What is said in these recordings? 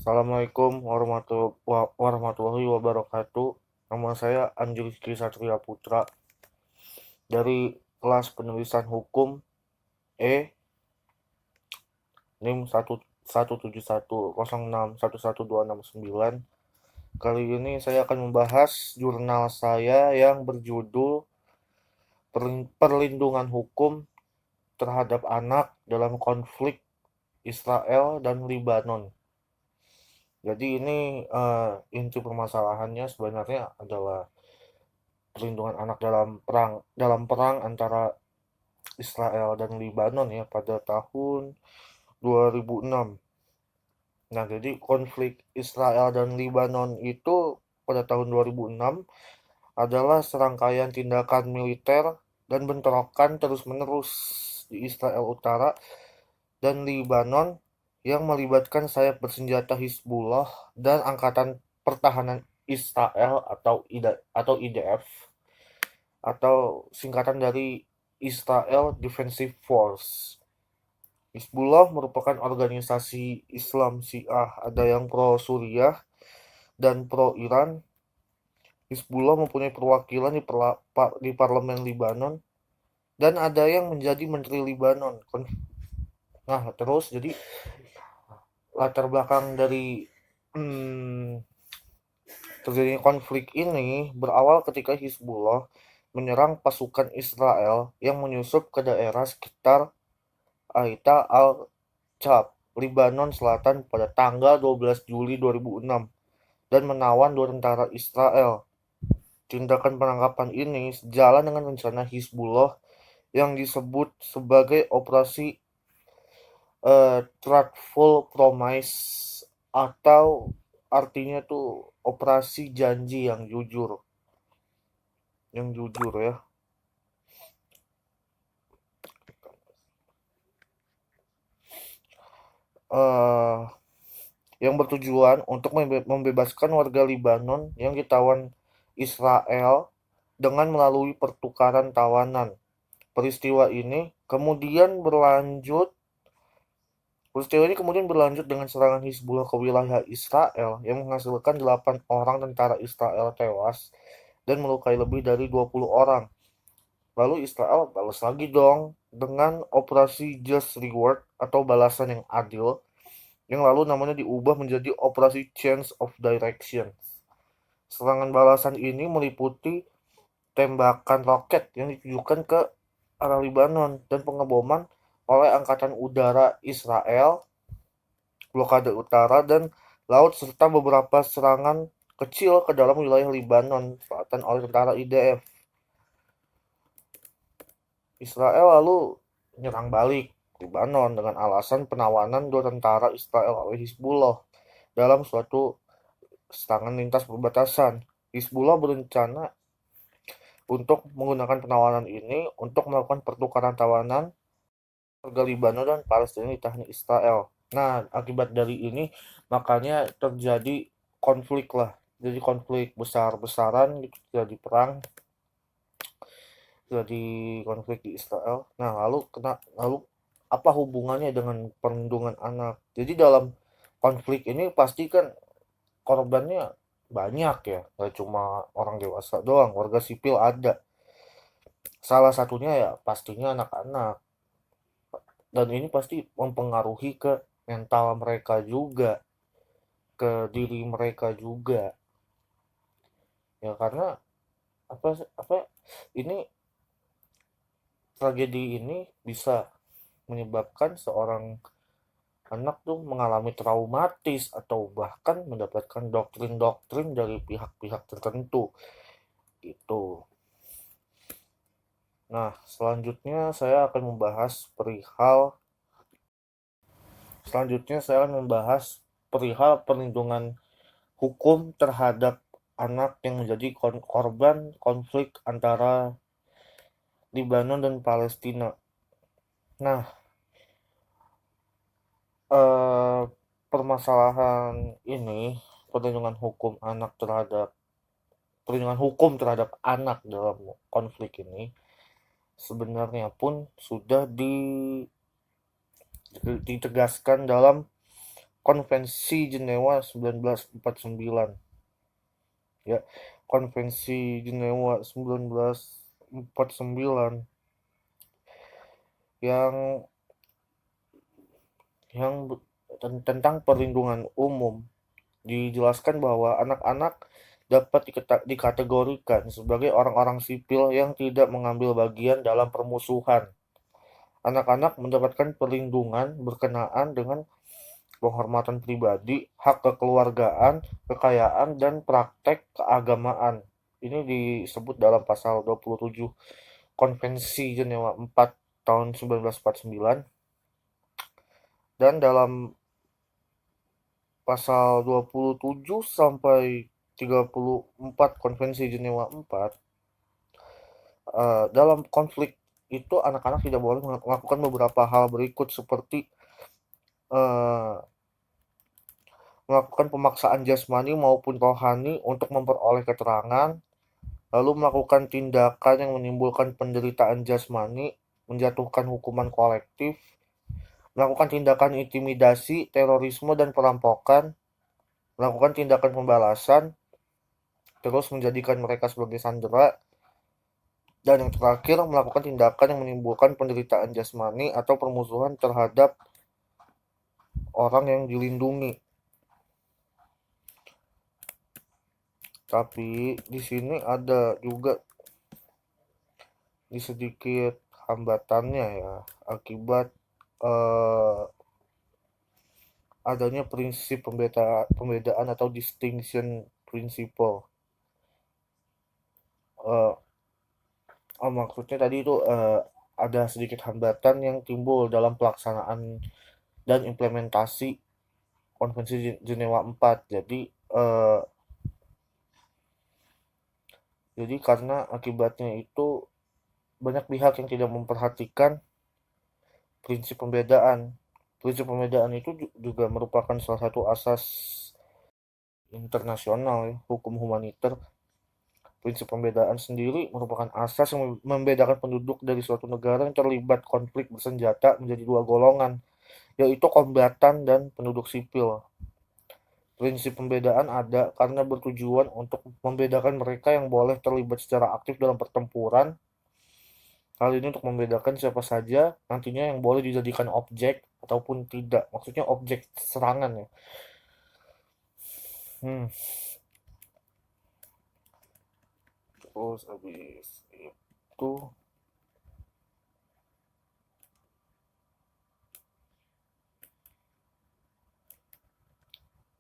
Assalamualaikum warahmatullahi wabarakatuh. Nama saya Anji Rizky Satria Putra dari kelas penulisan hukum E NIM 11710611269. Kali ini saya akan membahas jurnal saya yang berjudul Perlindungan Hukum Terhadap Anak dalam Konflik Israel dan Lebanon. Jadi ini inti permasalahannya sebenarnya adalah perlindungan anak dalam perang antara Israel dan Lebanon ya pada tahun 2006. Nah, jadi konflik Israel dan Lebanon itu pada tahun 2006 adalah serangkaian tindakan militer dan bentrokan terus-menerus di Israel Utara dan Lebanon yang melibatkan sayap bersenjata Hizbullah dan Angkatan Pertahanan Israel atau IDF atau singkatan dari Israel Defensive Force. Hizbullah merupakan organisasi Islam Syiah, ada yang pro-Suriah dan pro-Iran. Hizbullah mempunyai perwakilan di parlemen Lebanon dan ada yang menjadi menteri Lebanon. Nah, terus jadi latar belakang dari terjadinya konflik ini berawal ketika Hizbullah menyerang pasukan Israel yang menyusup ke daerah sekitar Aita al-Chab, Lebanon Selatan pada tanggal 12 Juli 2006 dan menawan dua tentara Israel. Tindakan penangkapan ini sejalan dengan rencana Hizbullah yang disebut sebagai Operasi Truthful Promise atau artinya tuh operasi janji yang jujur. Yang jujur ya. Uh, yang bertujuan untuk membebaskan warga Lebanon yang ditawan Israel dengan melalui pertukaran tawanan. Peristiwa ini kemudian berlanjut dengan serangan Hizbullah ke wilayah Israel yang menghasilkan 8 orang tentara Israel tewas dan melukai lebih dari 20 orang. Lalu Israel balas lagi dong dengan operasi Just Reward atau balasan yang adil, yang lalu namanya diubah menjadi Operasi Change of Direction. Serangan balasan ini meliputi tembakan roket yang ditujukan ke arah Lebanon dan pengeboman oleh Angkatan Udara Israel, blokade utara dan laut serta beberapa serangan kecil ke dalam wilayah Lebanon Selatan oleh tentara IDF. Israel lalu menyerang balik Lebanon dengan alasan penawanan dua tentara Israel oleh Hizbullah dalam suatu serangan lintas perbatasan. Hizbullah berencana untuk menggunakan penawanan ini untuk melakukan pertukaran tawanan warga Lebanon dan Palestina ditahan Israel. Nah, akibat dari ini makanya terjadi konflik lah. Jadi konflik besar-besaran, jadi perang, jadi konflik di Israel. Nah, lalu apa hubungannya dengan perlindungan anak? Jadi dalam konflik ini pasti kan korbannya banyak ya, nggak cuma orang dewasa doang, warga sipil ada. Salah satunya ya pastinya anak-anak. Dan ini pasti mempengaruhi ke mental mereka juga, ke diri mereka juga. Ya karena apa apa ini tragedi ini bisa menyebabkan seorang anak tuh mengalami traumatis atau bahkan mendapatkan doktrin-doktrin dari pihak-pihak tertentu gitu. Nah, selanjutnya saya akan membahas perihal perlindungan hukum terhadap anak yang menjadi korban konflik antara Lebanon dan Palestina. Nah, eh, permasalahan ini, perlindungan hukum anak terhadap perlindungan hukum terhadap anak dalam konflik ini sebenarnya pun sudah ditegaskan dalam Konvensi Jenewa 1949. Ya, Konvensi Jenewa 1949 yang yang tentang perlindungan umum. Dijelaskan bahwa anak-anak dapat dikategorikan sebagai orang-orang sipil yang tidak mengambil bagian dalam permusuhan. Anak-anak mendapatkan perlindungan berkenaan dengan penghormatan pribadi, hak kekeluargaan, kekayaan, dan praktek keagamaan. Ini disebut dalam pasal 27 Konvensi Jenewa 4 tahun 1949, dan dalam pasal 27 sampai 34 Konvensi Jenewa 4, dalam konflik itu anak-anak tidak boleh melakukan beberapa hal berikut seperti eh, melakukan pemaksaan jasmani maupun rohani untuk memperoleh keterangan, lalu melakukan tindakan yang menimbulkan penderitaan jasmani, menjatuhkan hukuman kolektif, melakukan tindakan intimidasi, terorisme, dan perampokan, melakukan tindakan pembalasan, terus menjadikan mereka sebagai sandera, dan yang terakhir melakukan tindakan yang menimbulkan penderitaan jasmani atau permusuhan terhadap orang yang dilindungi. Tapi di sini ada juga sedikit hambatannya ya, akibat eh, adanya prinsip pembedaan atau distinction principle. Eh, Maksudnya tadi itu ada sedikit hambatan yang timbul dalam pelaksanaan dan implementasi Konvensi Jenewa 4. Eh, jadi karena akibatnya itu banyak pihak yang tidak memperhatikan prinsip pembedaan. Prinsip pembedaan itu juga merupakan salah satu asas internasional ya, hukum humaniter. Prinsip pembedaan sendiri merupakan asas yang membedakan penduduk dari suatu negara yang terlibat konflik bersenjata menjadi dua golongan, yaitu kombatan dan penduduk sipil. Prinsip pembedaan ada karena bertujuan untuk membedakan mereka yang boleh terlibat secara aktif dalam pertempuran. Hal ini untuk membedakan siapa saja nantinya yang boleh dijadikan objek ataupun tidak. Maksudnya objek serangan ya. Hmm. Terus habis itu,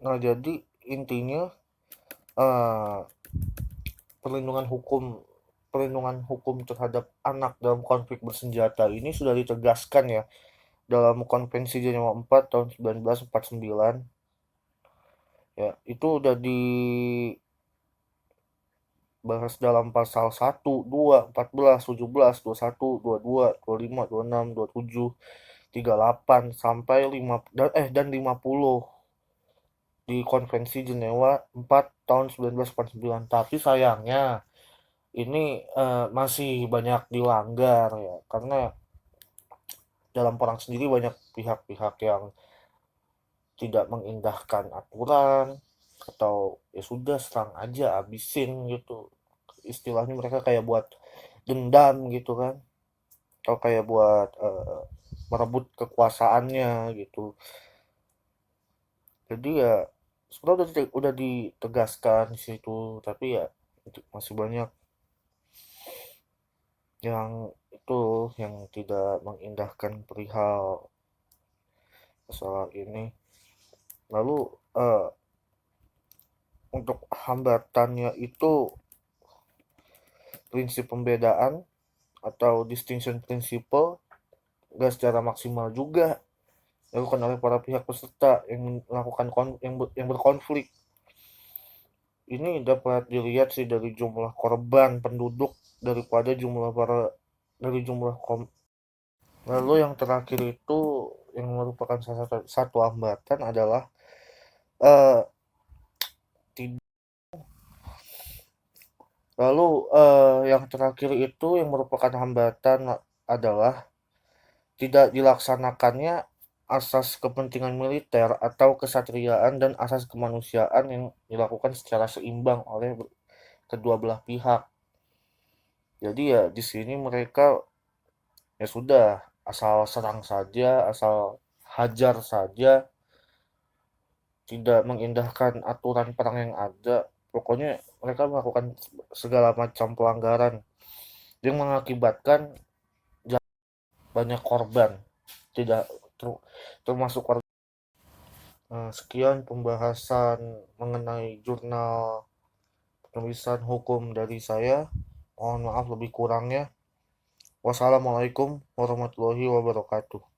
nah jadi intinya eh, perlindungan hukum terhadap anak dalam konflik bersenjata ini sudah ditegaskan ya dalam Konvensi Jenewa 4 tahun 1949. Ya, itu udah dibahas dalam pasal 1, 2, 14, 17, 21, 22, 25, 26, 27, 38 sampai 5 dan 50 di Konvensi Jenewa 4 tahun 1949. Tapi sayangnya ini masih banyak dilanggar ya, karena dalam perang sendiri banyak pihak-pihak yang tidak mengindahkan aturan, atau ya sudah serang aja abisin gitu, istilahnya mereka kayak buat dendam gitu kan, atau kayak buat merebut kekuasaannya gitu. Jadi ya sebenarnya udah ditegaskan di situ, tapi ya masih banyak yang itu yang tidak mengindahkan perihal masalah ini. Lalu eh, untuk hambatannya itu prinsip pembedaan atau distinction principle gak secara maksimal juga dilakukan oleh para pihak peserta yang melakukan yang berkonflik. Ini dapat dilihat sih dari jumlah korban penduduk daripada jumlah para dari jumlah lalu yang terakhir itu yang merupakan salah satu hambatan adalah eh, lalu yang terakhir itu yang merupakan hambatan adalah tidak dilaksanakannya asas kepentingan militer atau kesatriaan dan asas kemanusiaan yang dilakukan secara seimbang oleh kedua belah pihak. Jadi ya di sini mereka ya sudah asal serang saja, asal hajar saja, tidak mengindahkan aturan perang yang ada. Pokoknya mereka melakukan segala macam pelanggaran yang mengakibatkan banyak korban, tidak termasuk korban. Sekian pembahasan mengenai jurnal penulisan hukum dari saya. Mohon maaf lebih kurangnya. Wassalamualaikum warahmatullahi wabarakatuh.